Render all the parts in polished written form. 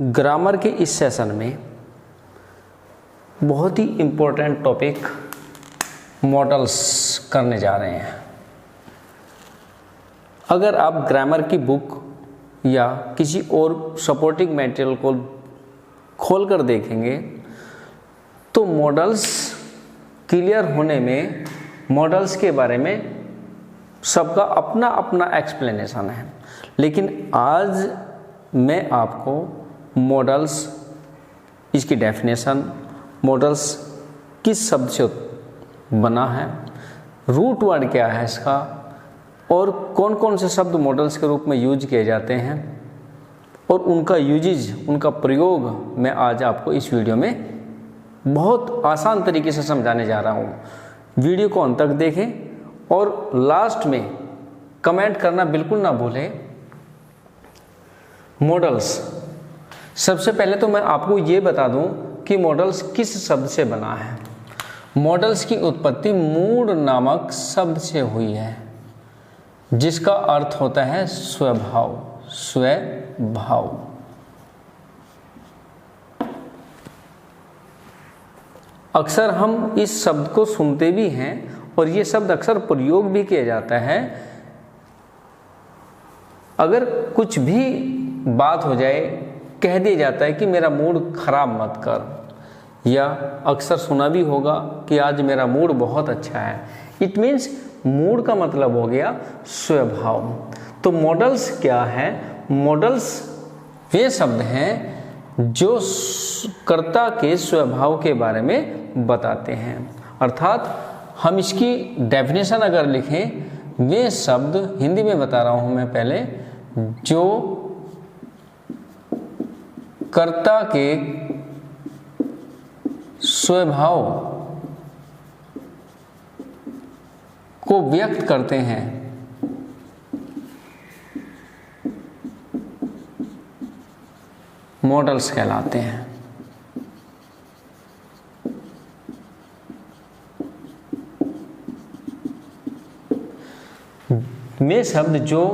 Grammar के इस session में बहुत ही इम्पोर्टेंट टॉपिक मॉडल्स करने जा रहे हैं। अगर आप ग्रामर की बुक या किसी और सपोर्टिंग मटेरियल को खोलकर देखेंगे तो मॉडल्स क्लियर होने में मॉडल्स के बारे में सबका अपना अपना एक्सप्लेनेशन है, लेकिन आज मैं आपको मॉडल्स, इसकी डेफिनेशन, मॉडल्स किस शब्द से बना है, रूट वर्ड क्या है इसका और कौन कौन से शब्द मॉडल्स के रूप में यूज किए जाते हैं और उनका यूजेज, उनका प्रयोग मैं आज आपको इस वीडियो में बहुत आसान तरीके से समझाने जा रहा हूँ। वीडियो को अंत तक देखें और लास्ट में कमेंट करना बिल्कुल ना भूलें। मॉडल्स, सबसे पहले तो मैं आपको ये बता दूं कि मॉडल्स किस शब्द से बना है। मॉडल्स की उत्पत्ति मूड नामक शब्द से हुई है, जिसका अर्थ होता है स्वभाव, स्वभाव। अक्सर हम इस शब्द को सुनते भी हैं और ये शब्द अक्सर प्रयोग भी किया जाता है। अगर कुछ भी बात हो जाए, कह दिया जाता है कि मेरा मूड खराब मत कर, या अक्सर सुना भी होगा कि आज मेरा मूड बहुत अच्छा है। इट मीन्स मूड का मतलब हो गया स्वभाव। तो मॉडल्स क्या है? मॉडल्स वे शब्द हैं जो कर्ता के स्वभाव के बारे में बताते हैं। अर्थात हम इसकी डेफिनेशन अगर लिखें, वे शब्द, हिंदी में बता रहा हूं मैं पहले, जो कर्ता के स्वभाव को व्यक्त करते हैं, मॉडल्स कहलाते हैं। वे शब्द जो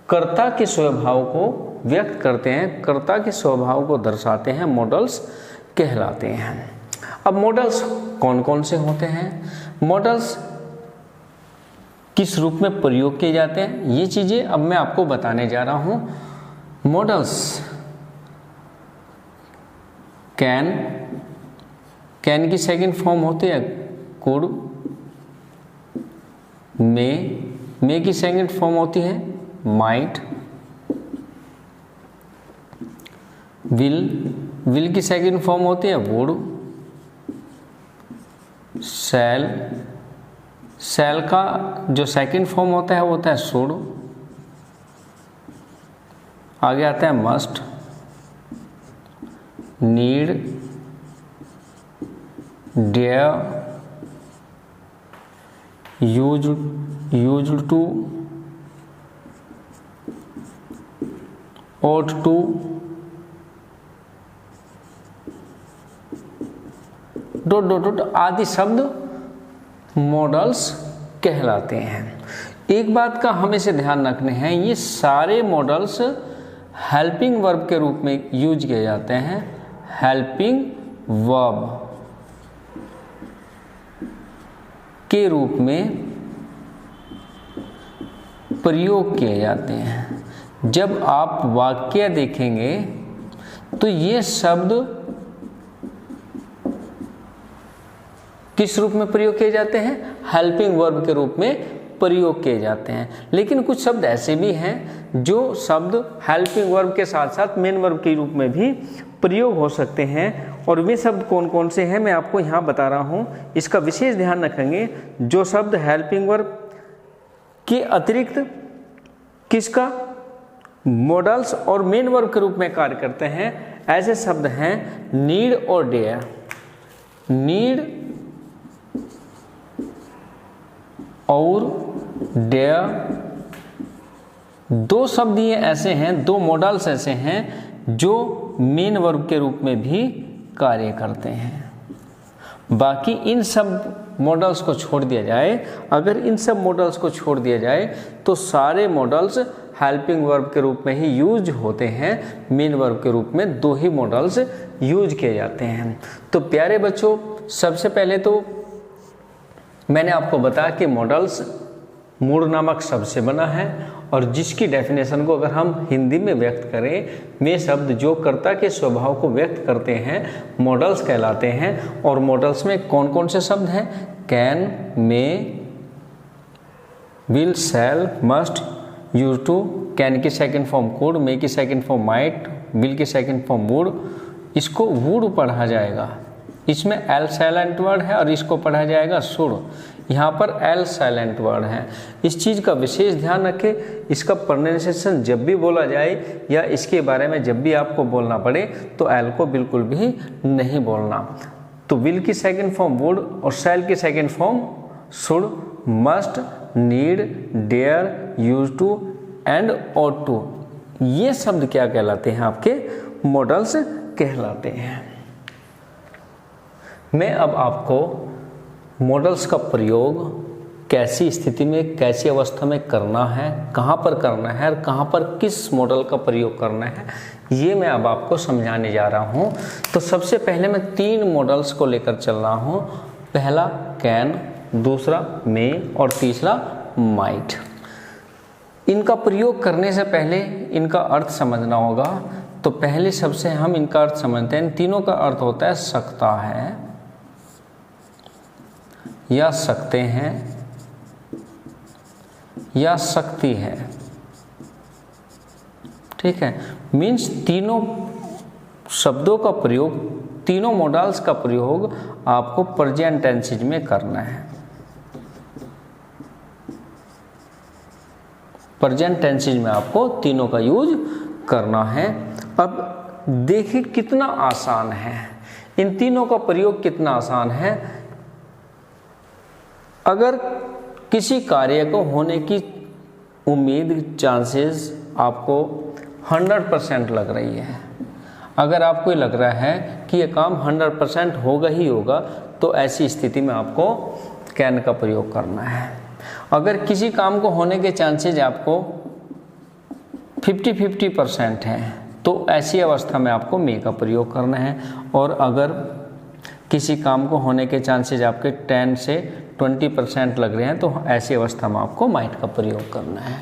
कर्ता के स्वभाव को व्यक्त करते हैं, कर्ता के स्वभाव को दर्शाते हैं, मॉडल्स कहलाते हैं। अब मॉडल्स कौन कौन से होते हैं, मॉडल्स किस रूप में प्रयोग किए जाते हैं, ये चीजें अब मैं आपको बताने जा रहा हूं। मॉडल्स कैन की सेकंड फॉर्म होती है कुड, मे की सेकंड फॉर्म होती है माइट, विल की सेकंड फॉर्म होती है वुड, शैल का जो सेकंड फॉर्म होता है वो होता है शुड, आगे आता है must, need, dare, used to, ought to, डॉट आदि शब्द मॉडल्स कहलाते हैं। एक बात का हमेशा ध्यान रखने हैं, ये सारे मॉडल्स हेल्पिंग वर्ब के रूप में यूज किए जाते हैं। हेल्पिंग वर्ब के रूप में प्रयोग किए जाते हैं। जब आप वाक्य देखेंगे तो ये शब्द किस रूप में प्रयोग किए जाते हैं? हेल्पिंग वर्ब के रूप में प्रयोग किए जाते हैं। लेकिन कुछ शब्द ऐसे भी हैं जो शब्द हेल्पिंग वर्ब के साथ साथ मेन वर्ब के रूप में भी प्रयोग हो सकते हैं, और वे शब्द कौन कौन से हैं मैं आपको यहाँ बता रहा हूँ। इसका विशेष ध्यान रखेंगे, जो शब्द हेल्पिंग वर्ब के अतिरिक्त किसका, मॉडल्स और मेन वर्ब के रूप में कार्य करते हैं, ऐसे शब्द हैं नीड और डेयर। नीड और डेयर दो शब्द ये ऐसे हैं, दो मॉडल्स ऐसे हैं जो मेन वर्ब के रूप में भी कार्य करते हैं। बाकी इन सब मॉडल्स को छोड़ दिया जाए, अगर इन सब मॉडल्स को छोड़ दिया जाए तो सारे मॉडल्स हेल्पिंग वर्ब के रूप में ही यूज होते हैं, मेन वर्ब के रूप में 2 ही मॉडल्स यूज किए जाते हैं। तो प्यारे बच्चों, सबसे पहले तो मैंने आपको बताया कि मॉडल्स मूड नामक शब्द से बना है और जिसकी डेफिनेशन को अगर हम हिंदी में व्यक्त करें, वे शब्द जो कर्ता के स्वभाव को व्यक्त करते हैं मॉडल्स कहलाते हैं। और मॉडल्स में कौन कौन से शब्द हैं? Can, may, will, shall, must, use to. Can की सेकंड फॉर्म कुड, मे की सेकंड फॉर्म माइट, विल की सेकंड फॉर्म वुड। इसको वुड पढ़ा जाएगा, इसमें एल साइलेंट वर्ड है और इसको पढ़ा जाएगा शुड। यहाँ पर एल साइलेंट वर्ड है, इस चीज़ का विशेष ध्यान रखें। इसका प्रोनाउंसिएशन जब भी बोला जाए या इसके बारे में जब भी आपको बोलना पड़े तो एल को बिल्कुल भी नहीं बोलना। तो विल की सेकंड फॉर्म वुड और शैल की second form should, must, need, dare, use to and ought to. ये शब्द क्या कहलाते हैं? आपके मॉडल्स कहलाते हैं। मैं अब आपको मॉडल्स का प्रयोग कैसी स्थिति में, कैसी अवस्था में करना है, कहाँ पर करना है और कहाँ पर किस मॉडल का प्रयोग करना है, ये मैं अब आपको समझाने जा रहा हूँ। तो सबसे पहले मैं 3 मॉडल्स को लेकर चल रहा हूँ। पहला कैन, दूसरा मे और तीसरा माइट। इनका प्रयोग करने से पहले इनका अर्थ समझना होगा। तो पहले सबसे हम इनका अर्थ समझते हैं। इन तीनों का अर्थ होता है सकता है या सकते हैं या सकती है। ठीक है, मीन्स तीनों शब्दों का प्रयोग, तीनों मॉडल्स का प्रयोग आपको प्रेजेंट टेंसेज में करना है। प्रेजेंट टेंसेज में आपको तीनों का यूज करना है। अब देखिए कितना आसान है, इन तीनों का प्रयोग कितना आसान है। अगर किसी कार्य को होने की उम्मीद, चांसेस आपको 100% लग रही है, अगर आपको लग रहा है कि ये काम 100% होगा ही होगा, तो ऐसी स्थिति में आपको कैन का प्रयोग करना है। अगर किसी काम को होने के चांसेस आपको 50-50% हैं, तो ऐसी अवस्था में आपको मे का प्रयोग करना है। और अगर किसी काम को होने के चांसेस आपके 10 से 20% लग रहे हैं, तो ऐसी अवस्था में आपको माइट का प्रयोग करना है।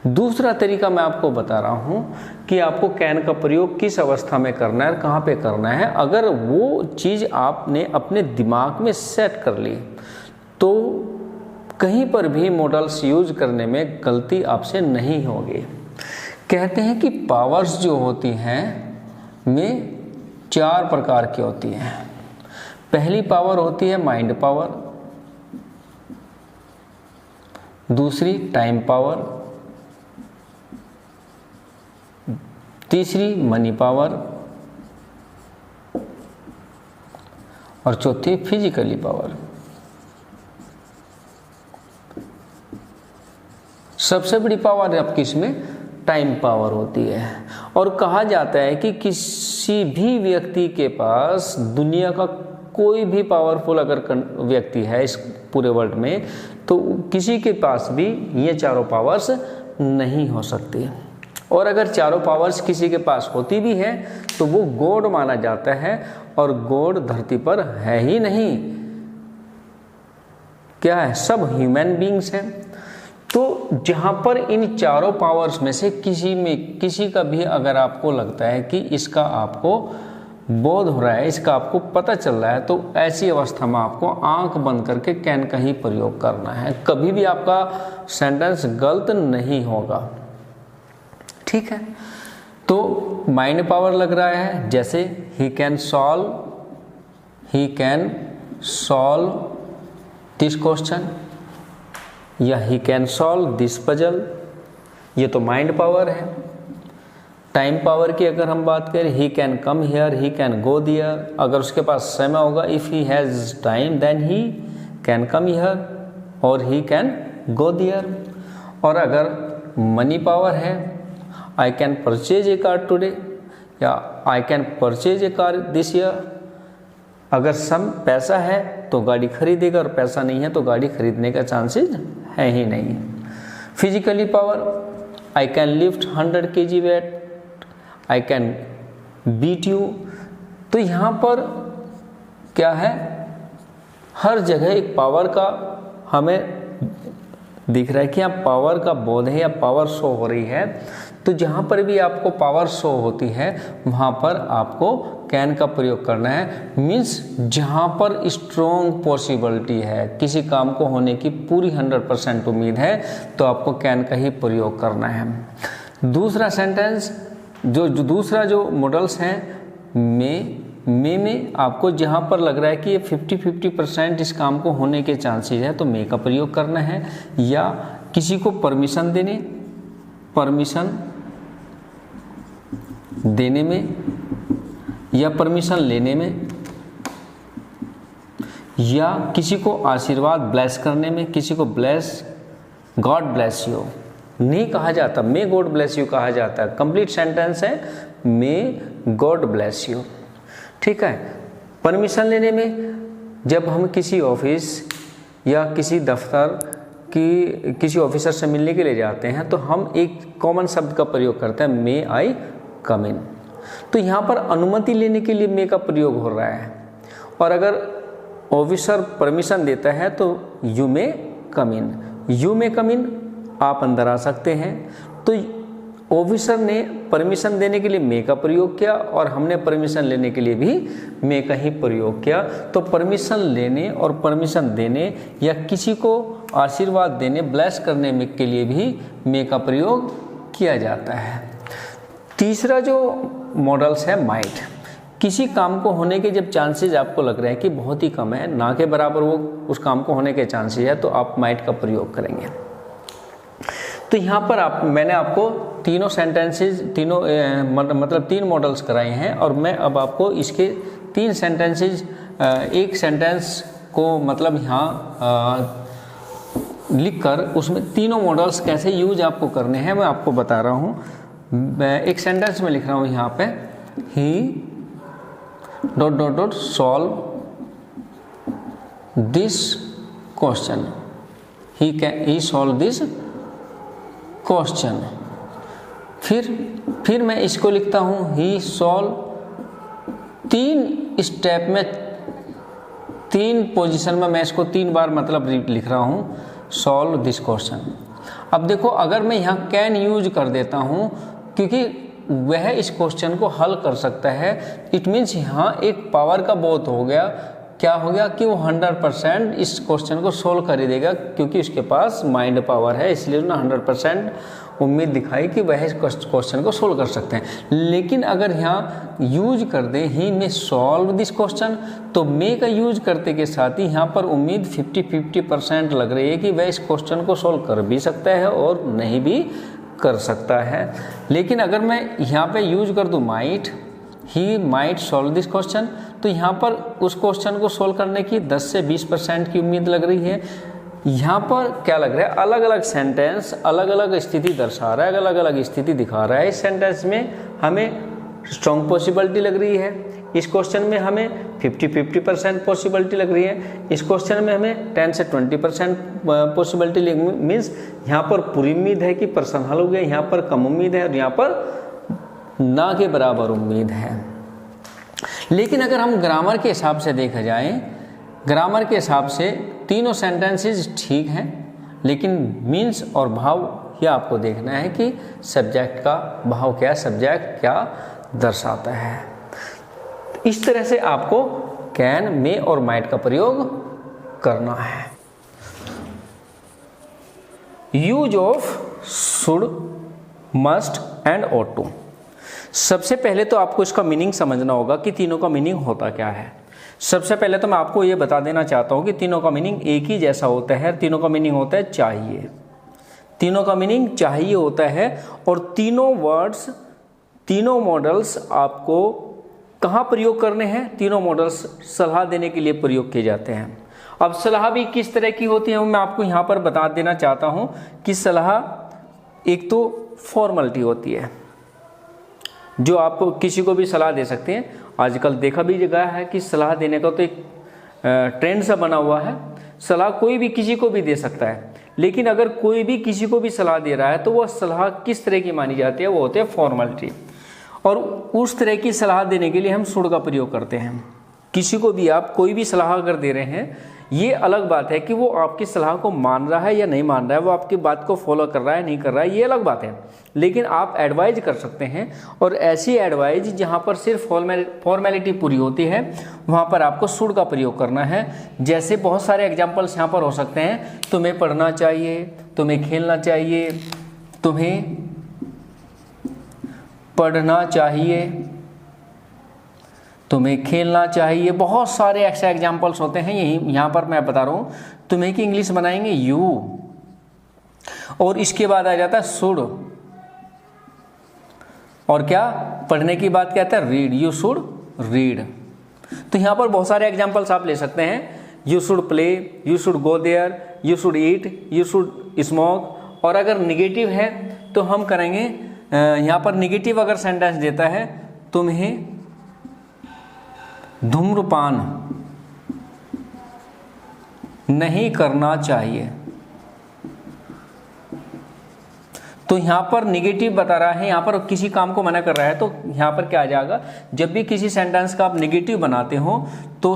दूसरा तरीका मैं आपको बता रहा हूँ कि आपको कैन का प्रयोग किस अवस्था में करना है और कहाँ पे करना है। अगर वो चीज़ आपने अपने दिमाग में सेट कर ली तो कहीं पर भी मॉडल्स यूज करने में गलती आपसे नहीं होगी। कहते हैं कि पावर्स जो होती हैं में 4 प्रकार की होती हैं। पहली पावर होती है माइंड पावर, दूसरी टाइम पावर, तीसरी मनी पावर और चौथी फिजिकली पावर। सबसे बड़ी पावर आपकी इसमें टाइम पावर होती है। और कहा जाता है कि किसी भी व्यक्ति के पास दुनिया का कोई भी पावरफुल अगर व्यक्ति है इस पूरे वर्ल्ड में, तो किसी के पास भी ये चारों पावर्स नहीं हो सकती। और अगर चारों पावर्स किसी के पास होती भी है तो वो गॉड माना जाता है, और गॉड धरती पर है ही नहीं, क्या है, सब ह्यूमन बींग्स हैं। तो जहाँ पर इन चारों पावर्स में से किसी का भी अगर आपको लगता है कि इसका आपको बोध हो रहा है, इसका आपको पता चल रहा है, तो ऐसी अवस्था में आपको आंख बंद करके कैन का ही प्रयोग करना है। कभी भी आपका सेंटेंस गलत नहीं होगा। ठीक है, तो माइंड पावर लग रहा है, जैसे he can solve this question या he can solve this puzzle, ये तो माइंड पावर है। टाइम पावर की अगर हम बात करें, he can come here, he can go there, अगर उसके पास समय होगा, if he has time then he can come here और ही कैन गो दियर। और अगर मनी पावर है, I can purchase a car today या I can purchase a car this year, अगर सम पैसा है तो गाड़ी खरीदेगा और पैसा नहीं है तो गाड़ी खरीदने का चांसेस है ही नहीं। Physically power, I can lift 100 kg weight, I can beat you. तो यहाँ पर क्या है, हर जगह एक पावर का हमें दिख रहा है कि यहाँ पावर का बोध है या पावर शो हो रही है। तो जहाँ पर भी आपको पावर शो होती है वहाँ पर आपको कैन का प्रयोग करना है। मीन्स जहाँ पर स्ट्रॉन्ग पॉसिबिलिटी है, किसी काम को होने की पूरी 100% उम्मीद है, तो आपको कैन का ही प्रयोग करना है। दूसरा सेंटेंस जो दूसरा जो मॉडल्स हैं में आपको जहाँ पर लग रहा है कि ये 50-50% इस काम को होने के चांसेस है तो मे का प्रयोग करना है। या किसी को परमिशन देने में या परमिशन लेने में, या किसी को आशीर्वाद ब्लेस करने में, किसी को गॉड ब्लेस यू नहीं कहा जाता, मे गॉड ब्लेस यू कहा जाता है। कंप्लीट सेंटेंस है मे गॉड ब्लेस यू, ठीक है। परमिशन लेने में जब हम किसी ऑफिस या किसी दफ्तर की किसी ऑफिसर से मिलने के लिए जाते हैं तो हम एक कॉमन शब्द का प्रयोग करते हैं, मे आई कम इन। तो यहाँ पर अनुमति लेने के लिए मे का प्रयोग हो रहा है, और अगर ऑफिसर परमिशन देता है तो you may come in, you may कम इन, आप अंदर आ सकते हैं। तो ऑफिसर ने परमिशन देने के लिए मे का प्रयोग किया और हमने परमिशन लेने के लिए भी मे का ही प्रयोग किया। तो परमिशन लेने और परमिशन देने या किसी को आशीर्वाद देने, ब्लेस करने में के लिए भी मे का प्रयोग किया जाता है। तीसरा जो मॉडल्स है माइट, किसी काम को होने के जब चांसेस आपको लग रहे हैं कि बहुत ही कम है, ना के बराबर वो उस काम को होने के चांसेस है, तो आप माइट का प्रयोग करेंगे। तो यहाँ पर मैंने आपको तीनों सेंटेंसेस मतलब 3 मॉडल्स कराए हैं, और मैं अब आपको इसके 3 सेंटेंसेस, एक सेंटेंस को मतलब यहाँ लिखकर उसमें तीनों मॉडल्स कैसे यूज आपको करने हैं मैं आपको बता रहा हूँ। एक सेंटेंस में लिख रहा हूँ यहाँ पे, ही ... solve this question, he solve this question. फिर मैं इसको लिखता हूँ, ही सॉल्व 3 स्टेप में 3 पोजीशन में मैं इसको 3 बार मतलब लिख रहा हूँ, सॉल्व दिस क्वेश्चन। अब देखो अगर मैं यहाँ कैन यूज कर देता हूँ क्योंकि वह इस क्वेश्चन को हल कर सकता है, इट मीन्स यहाँ एक पावर का बोध हो गया। क्या हो गया कि वो 100% इस क्वेश्चन को सोल्व कर ही देगा क्योंकि उसके पास माइंड पावर है, इसलिए उसने 100% उम्मीद दिखाई कि वह इस क्वेश्चन को सोल्व कर सकते हैं। लेकिन अगर यहाँ यूज कर दें ही मे सॉल्व दिस क्वेश्चन, तो मे का यूज करते के साथ ही यहाँ पर उम्मीद 50-50% लग रही है कि वह इस क्वेश्चन को सोल्व कर भी सकता है और नहीं भी कर सकता है। लेकिन अगर मैं यहाँ पे यूज कर दूँ might, he might solve this question, तो यहाँ पर उस क्वेश्चन को सोल्व करने की 10 से 20% की उम्मीद लग रही है। यहाँ पर क्या लग रहा है, अलग अलग सेंटेंस अलग अलग स्थिति दर्शा रहा है, अलग अलग स्थिति दिखा रहा है। इस सेंटेंस में हमें स्ट्रॉन्ग पॉसिबिलिटी लग रही है, इस क्वेश्चन में हमें 50-50% पॉसिबिलिटी लग रही है, इस क्वेश्चन में हमें 10 से 20% पॉसिबिलिटी मीन्स यहाँ पर पूरी उम्मीद है कि प्रश्न हल हो गया, यहाँ पर कम उम्मीद है और यहाँ पर ना के बराबर उम्मीद है। लेकिन अगर हम ग्रामर के हिसाब से देखा जाए, ग्रामर के हिसाब से तीनों सेंटेंसेस ठीक हैं, लेकिन मीन्स और भाव यह आपको देखना है कि सब्जेक्ट का भाव क्या, सब्जेक्ट क्या दर्शाता है। इस तरह से आपको कैन, मे और माइट का प्रयोग करना है। Use of should, must and ought to. सबसे पहले तो आपको इसका मीनिंग समझना होगा कि तीनों का मीनिंग होता क्या है। सबसे पहले तो मैं आपको ये बता देना चाहता हूँ कि तीनों का मीनिंग एक ही जैसा होता है। तीनों का मीनिंग होता है चाहिए, तीनों का मीनिंग चाहिए होता है। और तीनों वर्ड्स, तीनों मॉडल्स आपको कहाँ प्रयोग करने हैं? तीनों मॉडल्स सलाह देने के लिए प्रयोग किए जाते हैं। अब सलाह भी किस तरह की होती है मैं आपको यहाँ पर बता देना चाहता हूँ कि सलाह एक तो फॉर्मेलिटी होती है जो आप किसी को भी सलाह दे सकते हैं। आजकल देखा भी गया है कि सलाह देने का तो एक ट्रेंड सा बना हुआ है। सलाह कोई भी किसी को भी दे सकता है, लेकिन अगर कोई भी किसी को भी सलाह दे रहा है तो वह सलाह किस तरह की मानी जाती है, वो होती है फॉर्मेलिटी। और उस तरह की सलाह देने के लिए हम शुड का प्रयोग करते हैं। किसी को भी आप कोई भी सलाह अगर दे रहे हैं, ये अलग बात है कि वो आपकी सलाह को मान रहा है या नहीं मान रहा है, वो आपकी बात को फॉलो कर रहा है नहीं कर रहा है, ये अलग बात है। लेकिन आप एडवाइज कर सकते हैं, और ऐसी एडवाइज जहाँ पर सिर्फ फॉर्मेलिटी पूरी होती है वहाँ पर आपको शुड का प्रयोग करना है। जैसे बहुत सारे एग्जाम्पल्स यहाँ पर हो सकते हैं, तुम्हें पढ़ना चाहिए, तुम्हें खेलना चाहिए, तुम्हें पढ़ना चाहिए, तुम्हें खेलना चाहिए, बहुत सारे ऐसे एग्जाम्पल्स होते हैं। यही यहाँ पर मैं बता रहा हूँ, तुम्हें की इंग्लिश बनाएंगे यू, और इसके बाद आ जाता है शुड, और क्या पढ़ने की बात कहता है रीड, यू शुड रीड। तो यहाँ पर बहुत सारे एग्जाम्पल्स आप ले सकते हैं, you should play, you should go there, you should eat, you should smoke. और अगर निगेटिव है तो हम करेंगे, यहाँ पर निगेटिव अगर सेंटेंस देता है, तुम्हें धूम्रपान नहीं करना चाहिए, तो यहाँ पर निगेटिव बता रहा है, यहाँ पर किसी काम को मना कर रहा है। तो यहाँ पर क्या आ जाएगा, जब भी किसी सेंटेंस का आप निगेटिव बनाते हो तो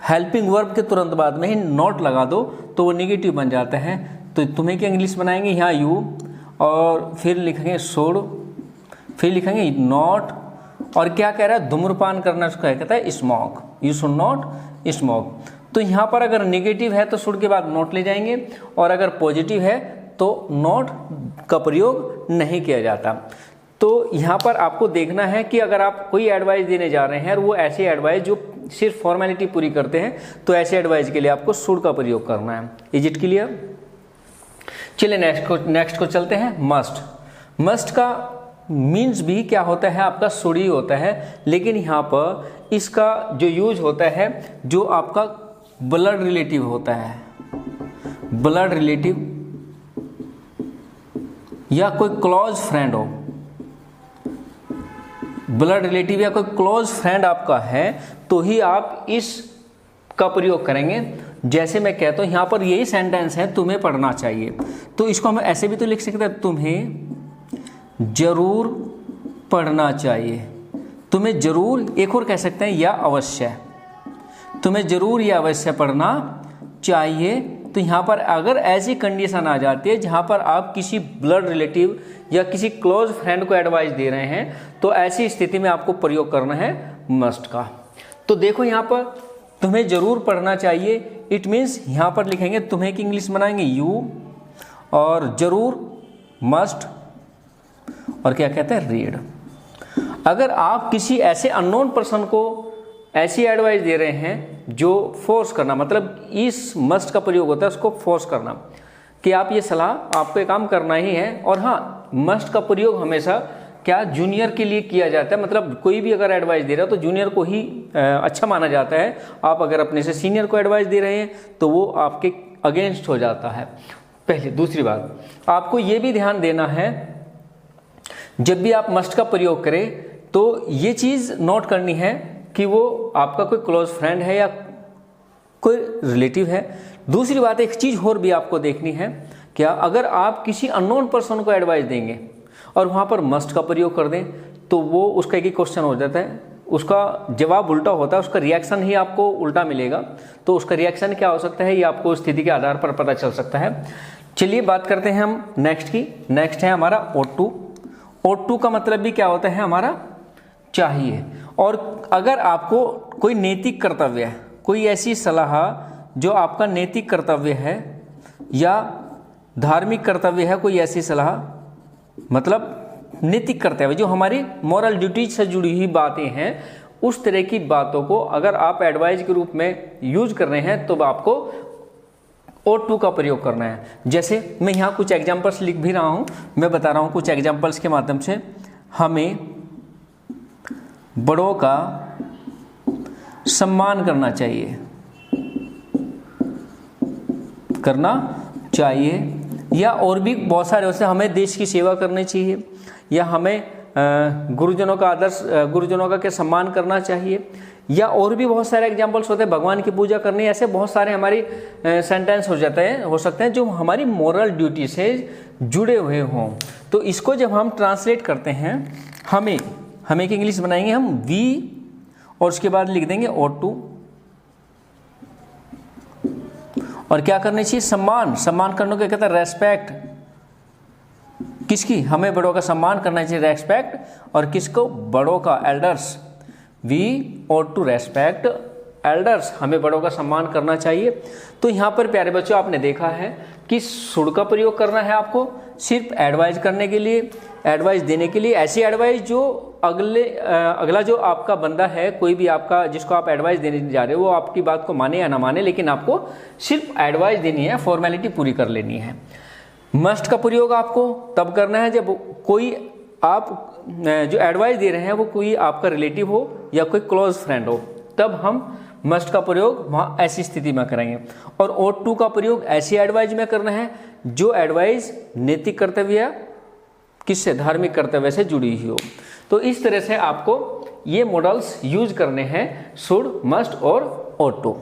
हेल्पिंग वर्ब के तुरंत बाद में ही नॉट लगा दो, तो वो निगेटिव बन जाता है। तो तुम्हें क्या इंग्लिश बनाएंगे, यहाँ यू, और फिर लिखेंगे शुड, फिर लिखेंगे नॉट, और क्या कह रहा है, धूम्रपान करना उसको कहता है smoke, you should not smoke. तो यहाँ पर अगर निगेटिव है तो शुड के बाद नॉट ले जाएंगे, और अगर पॉजिटिव है तो नॉट का प्रयोग नहीं किया जाता। तो यहाँ पर आपको देखना है कि अगर आप कोई एडवाइस देने जा रहे हैं और वो ऐसी एडवाइस जो सिर्फ फॉर्मेलिटी पूरी करते हैं, तो ऐसे एडवाइस के लिए आपको शुड का प्रयोग करना है। Is it clear? चलिए नेक्स्ट को चलते हैं, मस्ट। मस्ट का मीन्स भी क्या होता है, आपका शुड ही होता है, लेकिन यहाँ पर इसका जो यूज होता है, जो आपका ब्लड रिलेटिव होता है, ब्लड रिलेटिव या कोई क्लोज फ्रेंड हो, ब्लड रिलेटिव या कोई क्लोज फ्रेंड आपका है, तो ही आप इस का प्रयोग करेंगे। जैसे मैं कहता हूँ यहाँ पर यही सेंटेंस है, तुम्हें पढ़ना चाहिए, तो इसको हम ऐसे भी तो लिख सकते हैं, तुम्हें जरूर पढ़ना चाहिए, तुम्हें जरूर, एक और कह सकते हैं या अवश्य, तुम्हें जरूर या अवश्य पढ़ना चाहिए। तो यहाँ पर अगर ऐसी कंडीशन आ जाती है जहाँ पर आप किसी ब्लड रिलेटिव या किसी क्लोज फ्रेंड को एडवाइस दे रहे हैं, तो ऐसी स्थिति में आपको प्रयोग करना है मस्ट का। तो देखो यहाँ पर तुम्हें जरूर पढ़ना चाहिए, इट मीन्स यहाँ पर लिखेंगे तुम्हें की इंग्लिश बनाएंगे यू, और जरूर मस्ट, और क्या कहते हैं रीड। अगर आप किसी ऐसे अननोन पर्सन को ऐसी एडवाइस दे रहे हैं जो फोर्स करना, मतलब इस मस्ट का प्रयोग होता है उसको फोर्स करना, कि आप ये सलाह आपको ये काम करना ही है। और हाँ, मस्ट का प्रयोग हमेशा क्या जूनियर के लिए किया जाता है, मतलब कोई भी अगर एडवाइस दे रहा है तो जूनियर को ही अच्छा माना जाता है। आप अगर अपने से सीनियर को एडवाइस दे रहे हैं तो वो आपके अगेंस्ट हो जाता है। पहले दूसरी बात, आपको ये भी ध्यान देना है, जब भी आप मस्ट का प्रयोग करें तो ये चीज़ नोट करनी है कि वो आपका कोई क्लोज फ्रेंड है या कोई रिलेटिव है। दूसरी बात, एक चीज़ और भी आपको देखनी है, क्या अगर आप किसी अननोन पर्सन को एडवाइस देंगे और वहाँ पर मस्ट का प्रयोग कर दें, तो वो उसका एक ही क्वेश्चन हो जाता है, उसका जवाब उल्टा होता है, उसका रिएक्शन ही आपको उल्टा मिलेगा। तो उसका रिएक्शन क्या हो सकता है, ये आपको स्थिति के आधार पर पता चल सकता है। चलिए बात करते हैं हम नेक्स्ट की। नेक्स्ट है हमारा ought to। ought to का मतलब भी क्या होता है, हमारा चाहिए। और अगर आपको कोई नैतिक कर्तव्य है, कोई ऐसी सलाह जो आपका नैतिक कर्तव्य है या धार्मिक कर्तव्य है, कोई ऐसी सलाह, मतलब नैतिक कर्तव्य जो हमारी मॉरल ड्यूटीज से जुड़ी हुई बातें हैं, उस तरह की बातों को अगर आप एडवाइस के रूप में यूज कर रहे हैं तो आपको ought to का प्रयोग करना है। जैसे मैं यहाँ कुछ एग्जाम्पल्स लिख भी रहा हूँ, मैं बता रहा हूँ कुछ एग्जाम्पल्स के माध्यम से। हमें बड़ों का सम्मान करना चाहिए, या और भी बहुत सारे, वैसे हमें देश की सेवा करनी चाहिए, या हमें गुरुजनों का आदर्श, गुरुजनों का क्या सम्मान करना चाहिए, या और भी बहुत सारे एग्जाम्पल्स होते हैं, भगवान की पूजा करनी, ऐसे बहुत सारे हमारी सेंटेंस हो सकते हैं जो हमारी मोरल ड्यूटी से जुड़े हुए हों। तो इसको जब हम ट्रांसलेट करते हैं, हमें की इंग्लिश बनाएंगे हम वी और उसके बाद लिख देंगे ought to, और क्या करनी चाहिए, सम्मान करने को कहते हैं रेस्पेक्ट। किसकी, हमें बड़ों का सम्मान करना चाहिए, रेस्पेक्ट, और किसको, बड़ों का, elders. We ought to respect elders, हमें बड़ों का सम्मान करना चाहिए। तो यहाँ पर प्यारे बच्चों आपने देखा है कि शुड का प्रयोग करना है आपको सिर्फ एडवाइज करने के लिए, एडवाइस देने के लिए, ऐसी एडवाइस जो अगला जो आपका बंदा है, कोई भी आपका जिसको आप एडवाइस देने जा रहे हो, वो आपकी बात को माने या ना माने, लेकिन आपको सिर्फ एडवाइस देनी है, फॉर्मेलिटी पूरी कर लेनी है। मस्ट का प्रयोग आपको तब करना है जब कोई आप जो एडवाइस दे रहे हैं वो कोई आपका रिलेटिव हो या कोई क्लोज फ्रेंड हो, तब हम मस्ट का प्रयोग वहाँ ऐसी स्थिति में करेंगे। और ought to का प्रयोग ऐसी एडवाइस में करना है जो एडवाइस नैतिक कर्तव्य, किससे, धार्मिक कर्तव्य से जुड़ी हुई हो। तो इस तरह से आपको ये मॉडल्स यूज करने हैं, शुड, मस्ट और ought to।